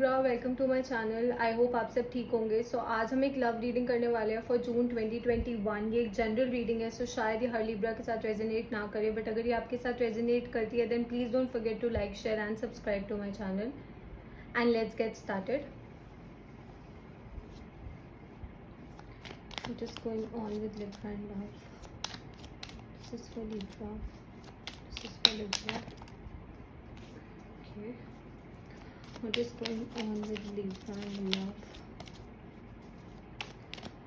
Libra, welcome to my channel. I hope आप सब ठीक होंगे। आज हम एक लव रीडिंग करने वाले हैं फॉर जून 2021। ये एक जनरल रीडिंग है, शायद ये हर लिब्रा के साथ रेजोनेट ना करे, बट अगर ये आपके साथ रेजोनेट करती है then please don't forget to like, share and subscribe to my channel. And let's get started. What is going on with Libra and love? This is for Libra. This is for Libra. Okay. What is going on with Libra and love?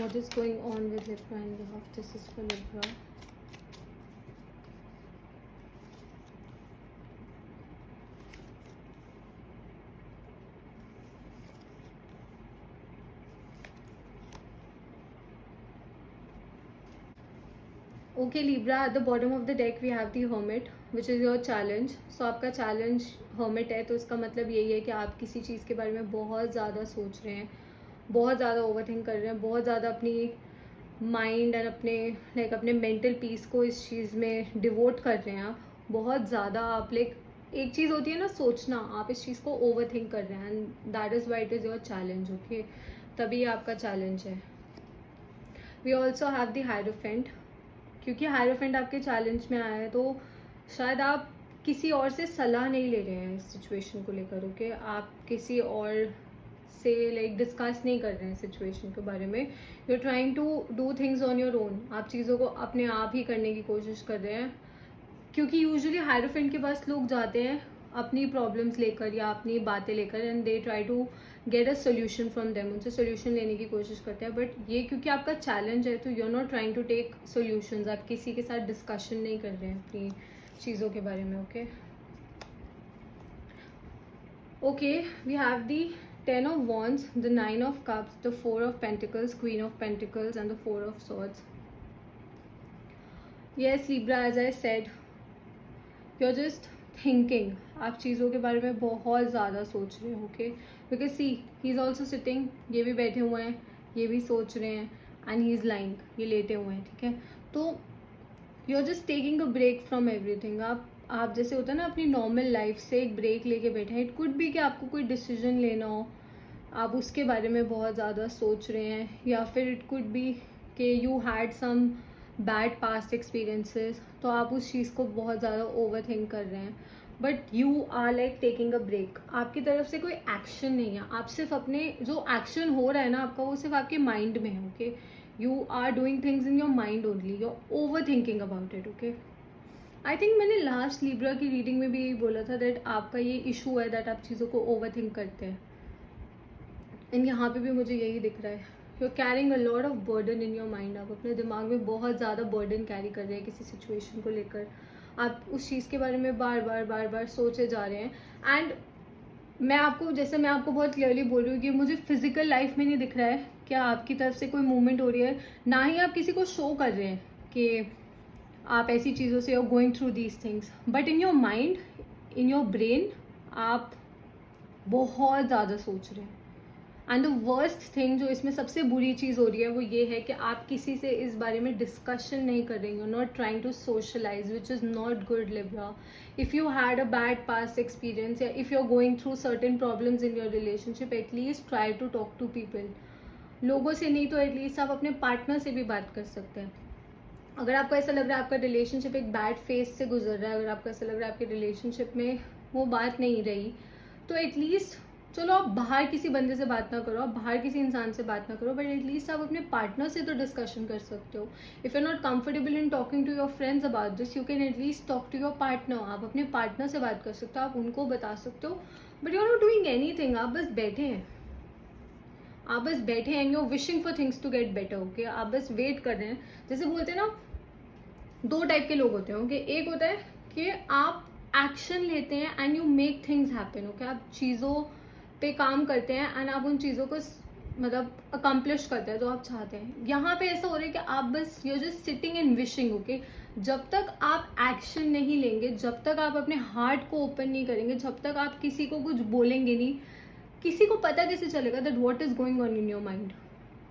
What is going on with Libra and love? This is for Libra. Okay Libra, at the bottom of the deck we have the hermit which is your challenge. So आपका challenge hermit है, तो इसका मतलब यही है कि आप किसी चीज़ के बारे में बहुत ज़्यादा सोच रहे हैं, बहुत ज़्यादा ओवरथिंक कर रहे हैं, बहुत ज़्यादा अपनी माइंड एंड अपने मेंटल पीस को इस चीज़ में डिवोट कर रहे हैं। आप बहुत ज़्यादा आप एक चीज़ होती है ना सोचना, आप इस चीज़ को ओवरथिंक कर रहे हैं and that is why it is your challenge. Okay, तभी आपका चैलेंज है। We also have the hierophant, क्योंकि हायरोफेंट आपके चैलेंज में आया है तो शायद आप किसी और से सलाह नहीं ले रहे हैं इस सिचुएशन को लेकर। ओके, आप किसी और से डिस्कस नहीं कर रहे हैं सिचुएशन के बारे में। You are trying to do things on your own. आप चीज़ों को अपने आप ही करने की कोशिश कर रहे हैं, क्योंकि यूजुअली हायरोफेंट के पास लोग जाते हैं अपनी प्रॉब्लम्स लेकर या अपनी बातें लेकर and they try to get a solution from them. उनसे सोल्यूशन लेने की कोशिश करते हैं, बट ये क्योंकि आपका चैलेंज है तो you are not trying to take solutions. आप किसी के साथ डिस्कशन नहीं कर रहे हैं अपनी चीज़ों के बारे में। Okay okay, we have the 10 of Wands, the 9 of Cups, the 4 of Pentacles, Queen of Pentacles and the 4 of Swords. Yes Libra, as I said, you're just thinking. आप चीज़ों के बारे में बहुत ज़्यादा सोच रहे हो। Okay, because she is also ऑल्सो सिटिंग, ये भी बैठे हुए हैं, ये भी सोच रहे हैं एंड ही इज़ लाइंग, ये लेटे हुए हैं। ठीक है, तो you are just taking a break from everything. आप जैसे होता है ना अपनी नॉर्मल लाइफ से एक ब्रेक लेके बैठे हैं। इट कुड बी कि आपको कोई डिसीजन लेना हो, आप उसके बारे में बहुत ज़्यादा सोच रहे हैं, या फिर इट कुड बी कि you had some bad past experiences, तो आप उस चीज़ को बहुत ज़्यादा ओवर थिंक कर रहे हैं। But you are taking a break. आपकी तरफ से कोई एक्शन नहीं है, आप सिर्फ अपने जो एक्शन हो रहा है ना आपका, वो सिर्फ आपके माइंड में है। Okay, you are doing things in your mind only, you are over thinking about it. Okay, I think मैंने लास्ट लिब्रा की रीडिंग में भी यही बोला था दैट आपका ये इशू है, दैट आप चीज़ों को ओवर थिंक करते हैं। एंड यहाँ पे भी मुझे यही दिख रहा है, you are carrying a lot of burden in your mind. आप अपने दिमाग में बहुत ज़्यादा बर्डन कैरी कर रहे हैं किसी सिचुएशन को लेकर। आप उस चीज़ के बारे में बार बार सोचे जा रहे हैं। एंड मैं आपको बहुत क्लियरली बोल रही हूँ कि मुझे फिजिकल लाइफ में नहीं दिख रहा है क्या आपकी तरफ से कोई मूवमेंट हो रही है, ना ही आप किसी को शो कर रहे हैं कि आप ऐसी चीज़ों से are going through these things, but in your mind, in your brain आप बहुत ज़्यादा सोच रहे हैं। एंड द वर्स्ट थिंग, जो इसमें सबसे बुरी चीज़ हो रही है, वो ये है कि आप किसी से इस बारे में डिस्कशन नहीं कर रही हो, not trying to socialize, which is not good Libra. If you had a bad past experience या if you are going through certain problems in your relationship, at least try to talk to people. लोगों से नहीं तो at least आप अपने partner से भी बात कर सकते हैं। अगर आपको ऐसा लग रहा है आपका रिलेशनशिप एक बैड फेज से गुजर रहा है, अगर आपको ऐसा लग रहा है आपके रिलेशनशिप में वो बात नहीं रही, तो एटलीस्ट चलो आप बाहर किसी बंदे से बात ना करो, आप बाहर किसी इंसान से बात ना करो, बट एटलीस्ट आप अपने पार्टनर से तो डिस्कशन कर सकते हो। If you are not comfortable in talking to your friends about this, you can at least talk to your partner. आप अपने पार्टनर से बात कर सकते हो, आप उनको बता सकते हो, but you are not doing anything. आप बस बैठे हैं, and you are wishing for things to get better. Okay, आप बस वेट कर रहे हैं। जैसे बोलते हैं ना, दो टाइप के लोग होते हैं। ओके, एक होता है कि आप एक्शन लेते हैं and you make things happen. Okay, आप चीज़ों पे काम करते हैं एंड आप उन चीज़ों को अकम्प्लिश करते हैं जो आप चाहते हैं। यहाँ पे ऐसा हो रहा है कि आप बस you just sitting and wishing. Okay, जब तक आप एक्शन नहीं लेंगे, जब तक आप अपने हार्ट को ओपन नहीं करेंगे, जब तक आप किसी को कुछ बोलेंगे नहीं, किसी को पता कैसे चलेगा that what is going on in your mind.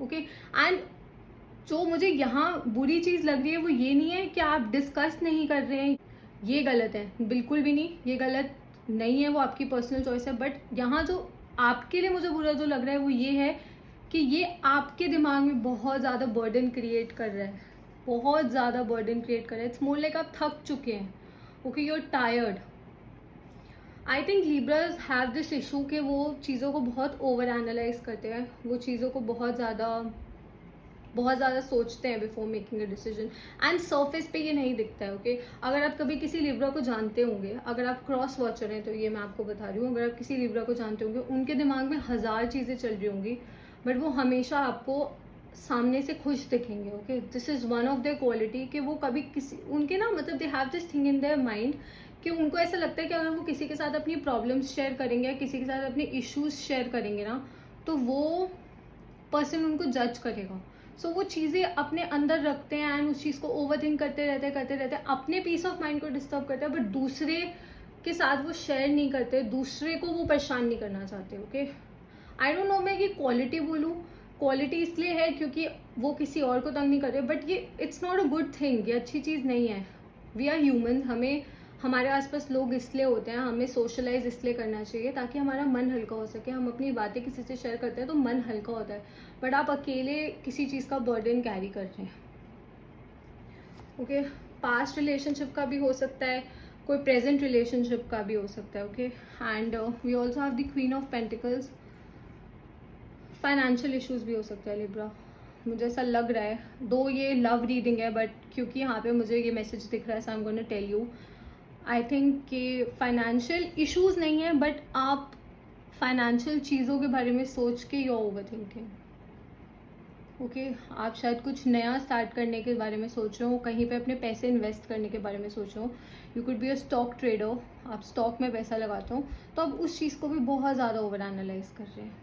Okay, and जो मुझे यहाँ बुरी चीज़ लग रही है वो ये नहीं है कि आप डिस्कस नहीं कर रहे हैं, ये गलत है, बिल्कुल भी नहीं, ये गलत नहीं है, वो आपकी पर्सनल चॉइस है। बट यहाँ जो आपके लिए मुझे बुरा जो लग रहा है वो ये है कि ये आपके दिमाग में बहुत ज़्यादा बर्डन क्रिएट कर रहा है, बहुत ज़्यादा बर्डन क्रिएट कर रहा है. इट्स मोर लाइक आप थक चुके हैं. Okay, you are tired. I think Libras have this issue कि वो चीज़ों को बहुत ओवर एनालाइज करते हैं, वो चीज़ों को बहुत ज़्यादा सोचते हैं before making a decision. And surface पे ये नहीं दिखता है. ओके, अगर आप कभी किसी लिब्रा को जानते होंगे, अगर आप क्रॉस वॉचर हैं तो ये मैं आपको बता रही हूँ, अगर आप किसी लिब्रा को जानते होंगे, उनके दिमाग में 1000 चीज़ें चल रही होंगी, बट वो हमेशा आपको सामने से खुश दिखेंगे. Okay, this is one of their quality कि वो कभी किसी उनके ना मतलब they have this thing in their mind कि उनको ऐसा लगता है कि अगर वो किसी के साथ अपनी प्रॉब्लम्स शेयर करेंगे या किसी के साथ अपने इश्यूज शेयर करेंगे ना, तो वो पर्सन उनको जज करेगा. सो वो चीज़ें अपने अंदर रखते हैं एंड उस चीज़ को ओवर थिंक करते रहते हैं, अपने पीस ऑफ माइंड को डिस्टर्ब करते हैं, बट दूसरे के साथ वो शेयर नहीं करते, दूसरे को वो परेशान नहीं करना चाहते. ओके, आई डोंट नो मैं ये क्वालिटी बोलूँ, क्वालिटी इसलिए है क्योंकि वो किसी और को तंग नहीं कर रहे, बट ये it's not a good thing, ये अच्छी चीज़ नहीं है. वी आर ह्यूमन, हमें हमारे आसपास लोग इसलिए होते हैं, हमें सोशलाइज इसलिए करना चाहिए ताकि हमारा मन हल्का हो सके. हम अपनी बातें किसी से शेयर करते हैं तो मन हल्का होता है, बट आप अकेले किसी चीज़ का बर्डन कैरी कर रहे हैं. ओके, पास्ट रिलेशनशिप का भी हो सकता है, कोई प्रेजेंट रिलेशनशिप का भी हो सकता है. Okay, and we also have the queen of pentacles. Financial issues भी हो सकता है लिब्रा, मुझे ऐसा लग रहा है. दो ये लव रीडिंग है, बट क्योंकि यहाँ पे मुझे ये मैसेज दिख रहा है, so I am gonna tell you. I think कि फाइनेंशियल इश्यूज नहीं है, बट आप फाइनेंशियल चीज़ों के बारे में सोच के यू ओवर थिंकिंग. ओके, आप शायद कुछ नया स्टार्ट करने के बारे में सोच रहे हो, कहीं पे अपने पैसे इन्वेस्ट करने के बारे में सोच रहे हो. You could be a stock trader, आप स्टॉक में पैसा लगाते हो, तो आप उस चीज़ को भी बहुत ज़्यादा ओवर एनालाइज कर रहे हैं.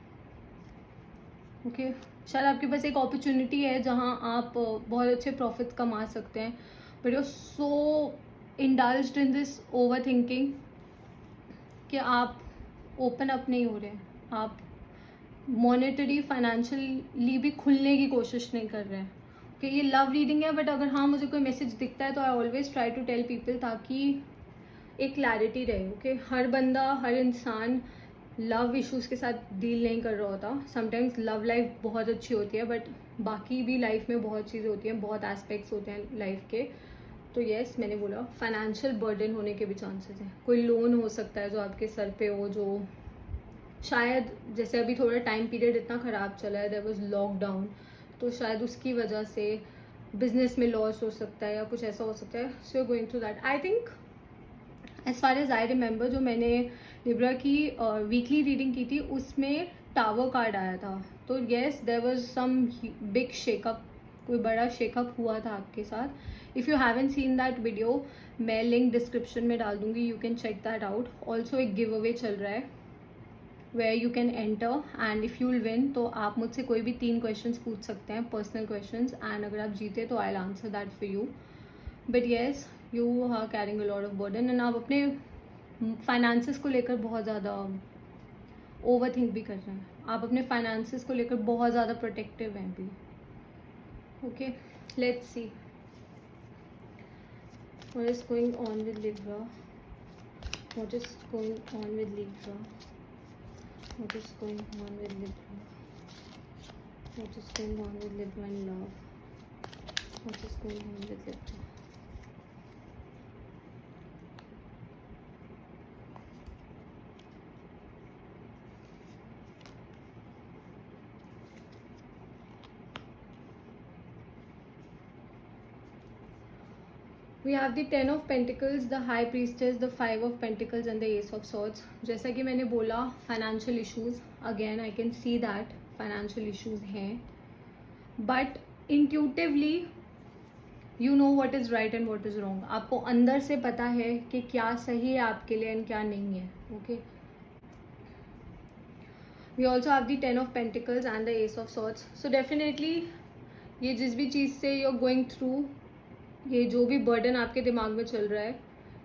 ओके, शायद आपके पास एक अपॉर्चुनिटी है जहाँ आप बहुत अच्छे प्रॉफिट्स कमा सकते हैं, but you so indulged in this over thinking कि आप ओपन अप नहीं हो रहे हैं, आप मॉनेटरी फाइनेंशियली भी खुलने की कोशिश नहीं कर रहे हैं. कि ये लव रीडिंग है, बट अगर हाँ मुझे कोई मैसेज दिखता है तो I always try to tell people ताकि एक क्लैरिटी रहे. ओके, हर बंदा, हर इंसान लव इश्यूज़ के साथ डील नहीं कर रहा होता. समटाइम्स लव लाइफ बहुत अच्छी होती है, बट बाकी भी लाइफ में बहुत चीज़ें होती हैं, बहुत एस्पेक्ट्स होते हैं लाइफ के. तो येस, मैंने बोला फाइनेंशियल बर्डन होने के भी चांसेस हैं. कोई लोन हो सकता है जो आपके सर पे हो, जो शायद जैसे अभी थोड़ा टाइम पीरियड इतना ख़राब चला है, देयर वाज लॉकडाउन, तो शायद उसकी वजह से बिजनेस में लॉस हो सकता है या कुछ ऐसा हो सकता है. So you going through that. I think as far as I remember, जो मैंने लिब्रा की वीकली रीडिंग की थी उसमें टावर कार्ड आया था. तो yes, there was some big shakeup, कोई बड़ा शेकअप हुआ था आपके साथ. If you haven't seen that video, मैं लिंक डिस्क्रिप्शन में डाल दूंगी, you can check that out. Also एक गिव अवे चल रहा है where you can enter, and if you'll win तो आप मुझसे कोई भी 3 क्वेश्चंस पूछ सकते हैं, पर्सनल क्वेश्चंस, एंड अगर आप जीते तो I will answer that for you. But yes, you are carrying a lot of burden and आप अपने फाइनेंसेस को लेकर बहुत ज़्यादा ओवर थिंक भी कर रहे हैं. आप अपने फाइनेंसेस को लेकर बहुत ज़्यादा प्रोटेक्टिव हैं भी. Okay, let's see what is going on with Libra. What is going on with Libra. What is going on with Libra. What is going on with Libra in love. What is going on with Libra. We have the 10 of Pentacles, the High Priestess, the 5 of Pentacles and the Ace of Swords. जैसा कि मैंने बोला, financial issues, again I can see that financial issues हैं, but intuitively you know what is right and what is wrong. आपको अंदर से पता है कि क्या सही है आपके लिए एंड क्या नहीं है. Okay, we also have the 10 of Pentacles and the Ace of Swords. So definitely ये जिस भी चीज़ से यू आर गोइंग थ्रू, ये जो भी बर्डन आपके दिमाग में चल रहा है,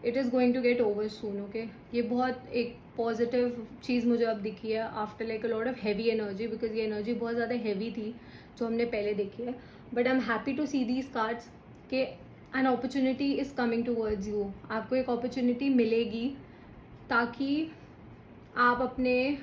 it is going to get over soon. Okay, ये बहुत एक पॉजिटिव चीज़ मुझे अब दिखी है after like a lot of heavy energy, because ये एनर्जी बहुत ज़्यादा हैवी थी जो हमने पहले देखी है. But I am happy to see these cards कि an opportunity is coming towards you. आपको एक अपॉर्चुनिटी मिलेगी ताकि आप अपने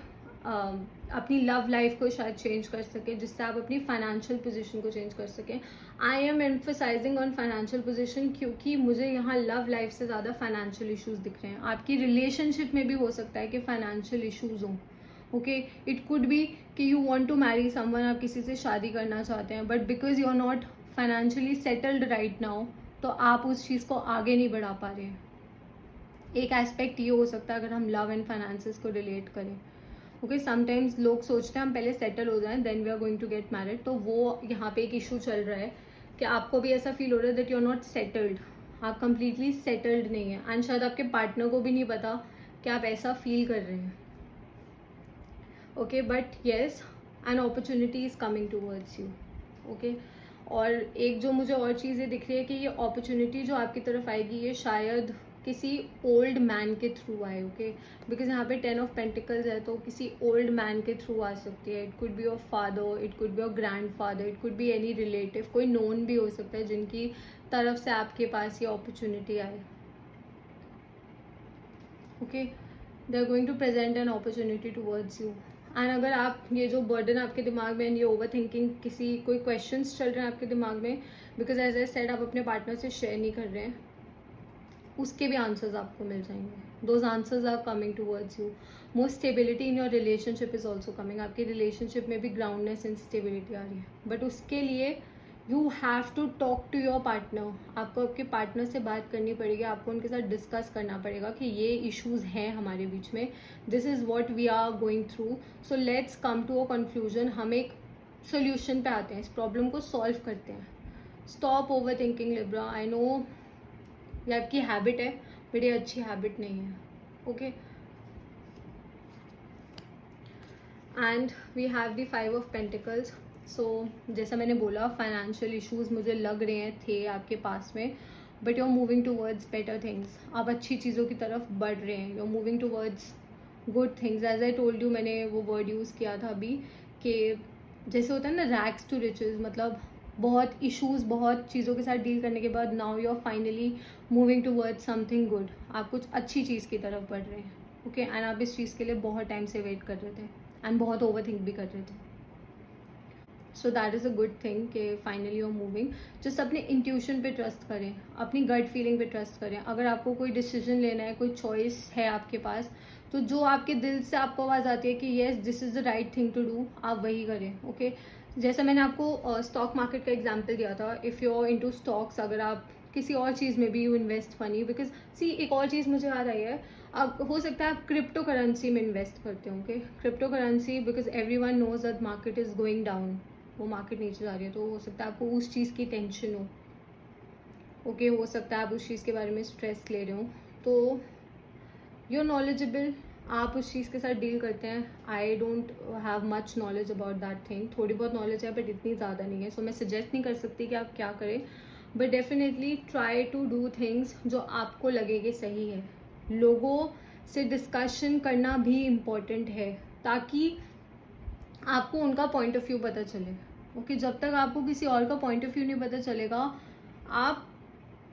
अपनी लव लाइफ को शायद चेंज कर सके, जिससे आप अपनी फाइनेंशियल पोजीशन को चेंज कर सकें. I am emphasising on financial position क्योंकि मुझे यहाँ लव लाइफ से ज़्यादा फाइनेंशियल इश्यूज दिख रहे हैं. आपकी रिलेशनशिप में भी हो सकता है कि फाइनेंशियल इश्यूज हों. ओके, इट कुड बी कि you want to marry someone, आप किसी से शादी करना चाहते हैं, but because you are not financially settled right now, तो आप उस चीज़ को आगे नहीं बढ़ा पा रहे हैं. एक एस्पेक्ट ये हो सकता है अगर हम लव एंड फाइनेंसेस को रिलेट करें. ओके, समटाइम्स लोग सोचते हैं हम पहले सेटल हो जाएं then we are going to get married, तो वो यहाँ पे एक इशू चल रहा है कि आपको भी ऐसा फील हो रहा है that you are not settled, आप कंप्लीटली सेटल्ड नहीं है, एंड शायद आपके पार्टनर को भी नहीं पता कि आप ऐसा फील कर रहे हैं. Okay, but yes, an opportunity is coming towards you. Okay, और एक जो मुझे और चीज़ें दिख रही है कि ये अपॉर्चुनिटी जो आपकी तरफ आएगी ये शायद किसी ओल्ड मैन के थ्रू आए. ओके, बिकॉज यहाँ पे 10 ऑफ पेंटिकल्स है, तो किसी ओल्ड मैन के थ्रू आ सकती है. It could be your father, it could be your grand father, it could be any relative, कोई नोन भी हो सकता है जिनकी तरफ से आपके पास ये अपॉर्चुनिटी आए. Okay, they are going to present an opportunity towards you. And अगर आप ये जो बर्डन आपके दिमाग में, ये ओवर थिंकिंग, किसी कोई क्वेश्चंस चल रहे हैं आपके दिमाग में, बिकॉज एज आई सेड आप अपने पार्टनर से शेयर नहीं कर रहे हैं, उसके भी आंसर्स आपको मिल जाएंगे. Those answers are coming towards you. More stability in your relationship is also coming. आपकी रिलेशनशिप में भी ग्राउंडनेस एंड स्टेबिलिटी आ रही है, बट उसके लिए you have to talk to your partner. आपको आपके पार्टनर से बात करनी पड़ेगी, आपको उनके साथ डिस्कस करना पड़ेगा कि ये इश्यूज हैं हमारे बीच में, this is what we are going through, so let's come to a conclusion. हम एक सोल्यूशन पे आते हैं, इस प्रॉब्लम को सॉल्व करते हैं. Stop over thinking Libra. I know ये आपकी हैबिट है, बट ये अच्छी हैबिट नहीं है. Okay, and we have the 5 of pentacles. So जैसा मैंने बोला, फाइनेंशियल इश्यूज मुझे लग रहे हैं थे आपके पास में, but you are moving towards better things. आप अच्छी चीज़ों की तरफ बढ़ रहे हैं, you are moving towards good things. As I told you, मैंने वो वर्ड यूज़ किया था अभी कि जैसे होता है ना रैग्स टू रिचेस, मतलब बहुत इश्यूज, बहुत चीज़ों के साथ डील करने के बाद now you are finally moving towards something good. आप कुछ अच्छी चीज़ की तरफ बढ़ रहे हैं. ओके, एंड आप इस चीज़ के लिए बहुत टाइम से वेट कर रहे थे एंड बहुत ओवर थिंक भी कर रहे थे. So that is a good thing कि finally you are moving. Just अपने इंट्यूशन पे ट्रस्ट करें, अपनी गट फीलिंग पे ट्रस्ट करें. अगर आपको कोई डिसीजन लेना है, कोई चॉइस है आपके पास, तो जो आपके दिल से आपको आवाज़ आती है कि yes this is the right thing to do, आप वही करें. ओके, जैसा मैंने आपको स्टॉक मार्केट का एग्जाम्पल दिया था, if you are into stocks, अगर आप किसी और चीज़ में भी you invest money, because see एक और चीज़ मुझे याद आई है, अब हो सकता है आप क्रिप्टो करेंसी में इन्वेस्ट करते हो. Okay, crypto currency, because everyone knows that market is going down, वो मार्केट नीचे जा रही है, तो हो सकता है आपको उस चीज़ की टेंशन हो. ओके, हो सकता है आप उस चीज़ के बारे में स्ट्रेस ले रहे हो, तो यू आर नॉलेजेबल, आप उस चीज़ के साथ डील करते हैं. I don't have much knowledge about that thing, थोड़ी बहुत नॉलेज है बट इतनी ज़्यादा नहीं है, सो मैं सजेस्ट नहीं कर सकती कि आप क्या करें, but definitely try to do things जो आपको लगे कि सही है. लोगों से डिस्कशन करना भी इम्पॉर्टेंट है ताकि आपको उनका पॉइंट ऑफ व्यू पता चले. ओके, जब तक आपको किसी और का पॉइंट ऑफ व्यू नहीं पता चलेगा, आप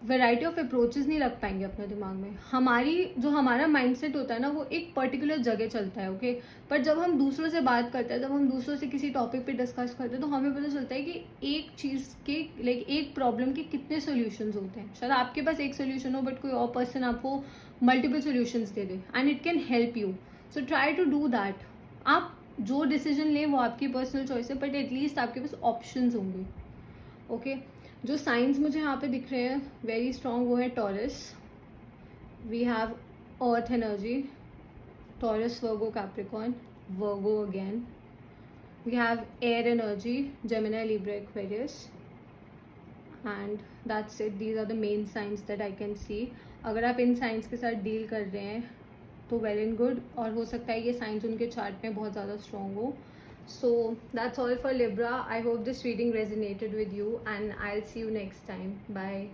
वैरायटी ऑफ अप्रोचेस नहीं रख पाएंगे अपने दिमाग में. हमारा माइंडसेट होता है ना, वो एक पर्टिकुलर जगह चलता है. ओके, पर जब हम दूसरों से बात करते हैं, जब हम दूसरों से किसी टॉपिक पे डिस्कस करते हैं, तो हमें पता चलता है कि एक चीज़ के एक प्रॉब्लम के कितने सोल्यूशंस होते हैं. शायद आपके पास एक सोल्यूशन हो बट कोई और पर्सन आपको मल्टीपल सोल्यूशंस दे दे, and it can help you. So try to do that. आप जो डिसीजन लें वो आपकी पर्सनल चॉइस है, बट एटलीस्ट आपके पास ऑप्शंस होंगे. ओके, जो साइंस मुझे यहाँ पे दिख रहे हैं वेरी स्ट्रॉन्ग, वो है Taurus. We have earth energy, Taurus, Virgo, Capricorn, Virgo again. We have air energy, Gemini, Libra, Aquarius, and that's it. These are the main signs that I can see. अगर आप in science के साथ deal कर रहे हैं तो well and good, और हो सकता है ये साइंस उनके चार्ट में बहुत ज़्यादा स्ट्रॉन्ग हो. So that's all for Libra. I hope this reading resonated with you and I'll see you next time. Bye.